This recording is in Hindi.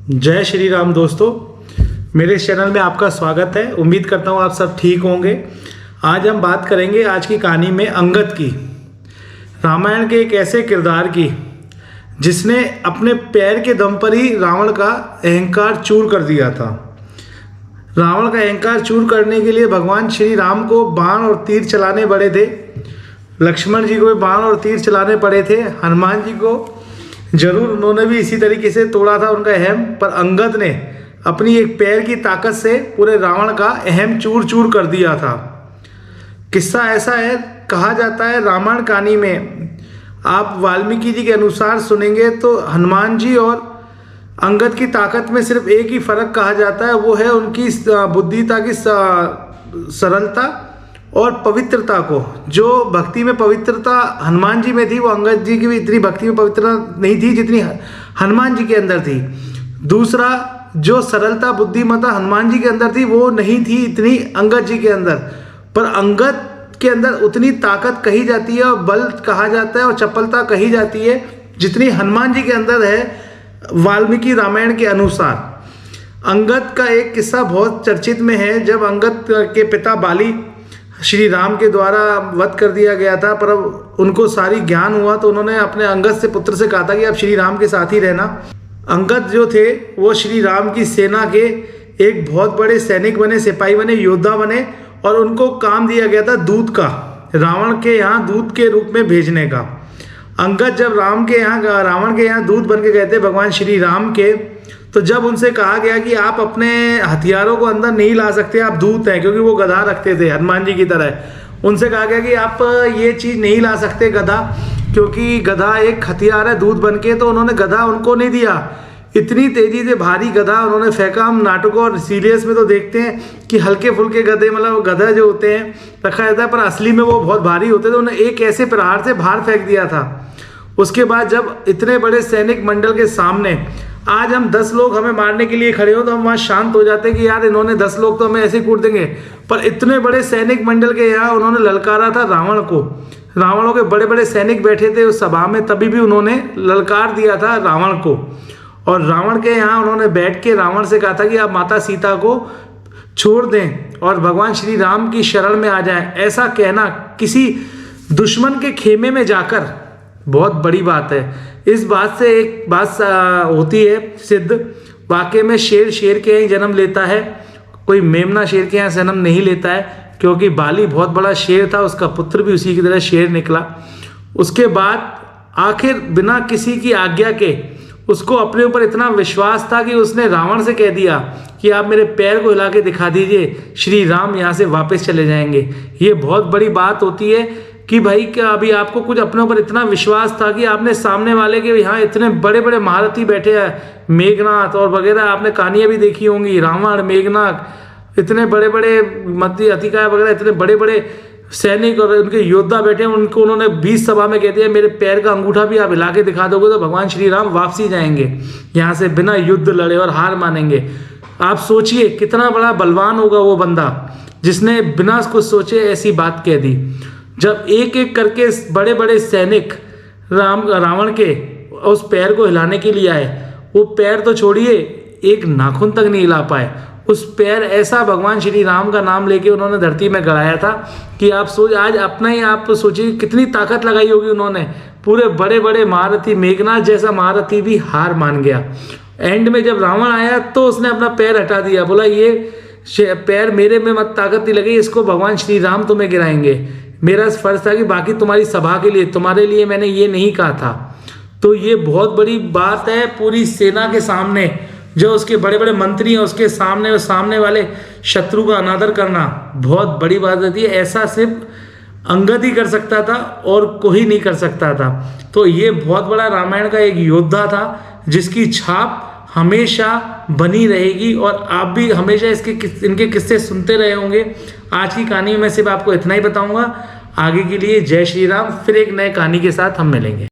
जय श्री राम दोस्तों, मेरे चैनल में आपका स्वागत है। उम्मीद करता हूँ आप सब ठीक होंगे। आज हम बात करेंगे आज की कहानी में अंगद की, रामायण के एक ऐसे किरदार की जिसने अपने पैर के दम पर ही रावण का अहंकार चूर कर दिया था। रावण का अहंकार चूर करने के लिए भगवान श्री राम को बाण और तीर चलाने पड़े थे, लक्ष्मण जी को भी बाण और तीर चलाने पड़े थे, हनुमान जी को जरूर उन्होंने भी इसी तरीके से तोड़ा था उनका अहम। पर अंगद ने अपनी एक पैर की ताकत से पूरे रावण का अहम चूर चूर कर दिया था। किस्सा ऐसा है, कहा जाता है रामायण कहानी में आप वाल्मीकि जी के अनुसार सुनेंगे तो हनुमान जी और अंगद की ताकत में सिर्फ एक ही फर्क कहा जाता है, वो है उनकी बुद्धिता की सरलता और पवित्रता को। जो भक्ति में पवित्रता हनुमान जी में थी वो अंगद जी की भी इतनी भक्ति में पवित्रता नहीं थी जितनी हनुमान जी के अंदर थी। दूसरा, जो सरलता बुद्धिमत्ता हनुमान जी के अंदर थी वो नहीं थी इतनी अंगद जी के अंदर। पर अंगद के अंदर उतनी ताकत कही जाती है और बल कहा जाता है और चपलता कही जाती है जितनी हनुमान जी के अंदर है वाल्मीकि रामायण के अनुसार। अंगद का एक किस्सा बहुत चर्चित में है। जब अंगद के पिता बाली श्री राम के द्वारा वध कर दिया गया था, पर अब उनको सारी ज्ञान हुआ तो उन्होंने अपने अंगद से पुत्र से कहा था कि आप श्री राम के साथ ही रहना। अंगद जो थे वो श्री राम की सेना के एक बहुत बड़े सैनिक बने, सिपाही बने, योद्धा बने और उनको काम दिया गया था दूत का, रावण के यहाँ दूत के रूप में भेजने का। अंगद जब रावण के यहाँ दूत बन के गए थे भगवान श्री राम के, तो जब उनसे कहा गया कि आप अपने हथियारों को अंदर नहीं ला सकते, आप दूत हैं, क्योंकि वो गधा रखते थे हनुमान जी की तरह। उनसे कहा गया कि आप ये चीज़ नहीं ला सकते गधा, क्योंकि गधा एक हथियार है दूत बन के। तो उन्होंने गधा उनको नहीं दिया। इतनी तेजी से भारी गधा उन्होंने फेंका। हम नाटकों और सीरियल्स में तो देखते हैं कि हल्के फुल्के गधे, मतलब गधा जो होते हैं रखा जाता है, पर असली में वो बहुत भारी होते थे। उन्होंने एक ऐसे प्रहार से बाहर फेंक दिया था। उसके बाद जब इतने बड़े सैनिक मंडल के सामने आज हम 10 लोग हमें मारने के लिए खड़े हो तो हम वहाँ शांत हो जाते हैं कि यार इन्होंने 10 लोग तो हमें ऐसे कूट देंगे। पर इतने बड़े सैनिक मंडल के यहाँ उन्होंने ललकारा था रावण को। रावणों के बड़े बड़े सैनिक बैठे थे उस सभा में, तभी भी उन्होंने ललकार दिया था रावण को। और रावण के यहाँ उन्होंने बैठ के रावण से कहा था कि आप माता सीता को छोड़ दें और भगवान श्री राम की शरण में आ जाएं। ऐसा कहना किसी दुश्मन के खेमे में जाकर बहुत बड़ी बात है। इस बात से एक बात होती है सिद्ध, वाकई में शेर शेर के यहाँ जन्म लेता है, कोई मेमना शेर के यहाँ जन्म नहीं लेता है। क्योंकि बाली बहुत बड़ा शेर था, उसका पुत्र भी उसी की तरह शेर निकला। उसके बाद आखिर बिना किसी की आज्ञा के उसको अपने ऊपर इतना विश्वास था कि उसने रावण से कह दिया कि आप मेरे पैर को हिला के दिखा दीजिए, श्री राम यहाँ से वापस चले जाएंगे। ये बहुत बड़ी बात होती है कि भाई क्या अभी आपको कुछ अपने ऊपर इतना विश्वास था कि आपने सामने वाले के यहाँ इतने बड़े बड़े महारथी बैठे हैं, मेघनाथ और वगैरह आपने कहानियाँ भी देखी होंगी, रावण, मेघनाथ, इतने बड़े बड़े मध्य अतिकाय वगैरह, इतने बड़े बड़े सैनिक और उनके योद्धा बैठे हैं। उनको उन्होंने 20 सभा में कह दिया मेरे पैर का अंगूठा भी आप हिला के दिखा दोगे तो भगवान श्री राम वापसी जाएंगे यहाँ से बिना युद्ध लड़े और हार मानेंगे। आप सोचिए कितना बड़ा बलवान होगा वो बंदा जिसने बिना कुछ सोचे ऐसी बात कह दी। जब एक एक करके बड़े बड़े सैनिक रावण के उस पैर को हिलाने के लिए आए, वो पैर तो छोड़िए एक नाखून तक नहीं हिला पाए। उस पैर ऐसा भगवान श्री राम का नाम लेके उन्होंने धरती में गड़ाया था कि आप सोच, आज अपना ही आप सोचिए कितनी ताकत लगाई होगी उन्होंने। पूरे बड़े बड़े महारथी, मेघनाथ जैसा महारथी भी हार मान गया। एंड में जब रावण आया तो उसने अपना पैर हटा दिया, बोला ये पैर मेरे में मत ताकत नहीं लगी, इसको भगवान श्री राम तुम्हें गिराएंगे। मेरा फर्ज था कि बाकी तुम्हारी सभा के लिए, तुम्हारे लिए मैंने ये नहीं कहा था। तो ये बहुत बड़ी बात है पूरी सेना के सामने, जो उसके बड़े बड़े मंत्री हैं उसके सामने और सामने वाले शत्रु का अनादर करना बहुत बड़ी बात होती है। ऐसा सिर्फ अंगद ही कर सकता था और कोई नहीं कर सकता था। तो ये बहुत बड़ा रामायण का एक योद्धा था जिसकी छाप हमेशा बनी रहेगी और आप भी हमेशा इनके किस्से सुनते रहे होंगे। आज की कहानी में सिर्फ आपको इतना ही बताऊंगा। आगे के लिए जय श्री राम। फिर एक नए कहानी के साथ हम मिलेंगे।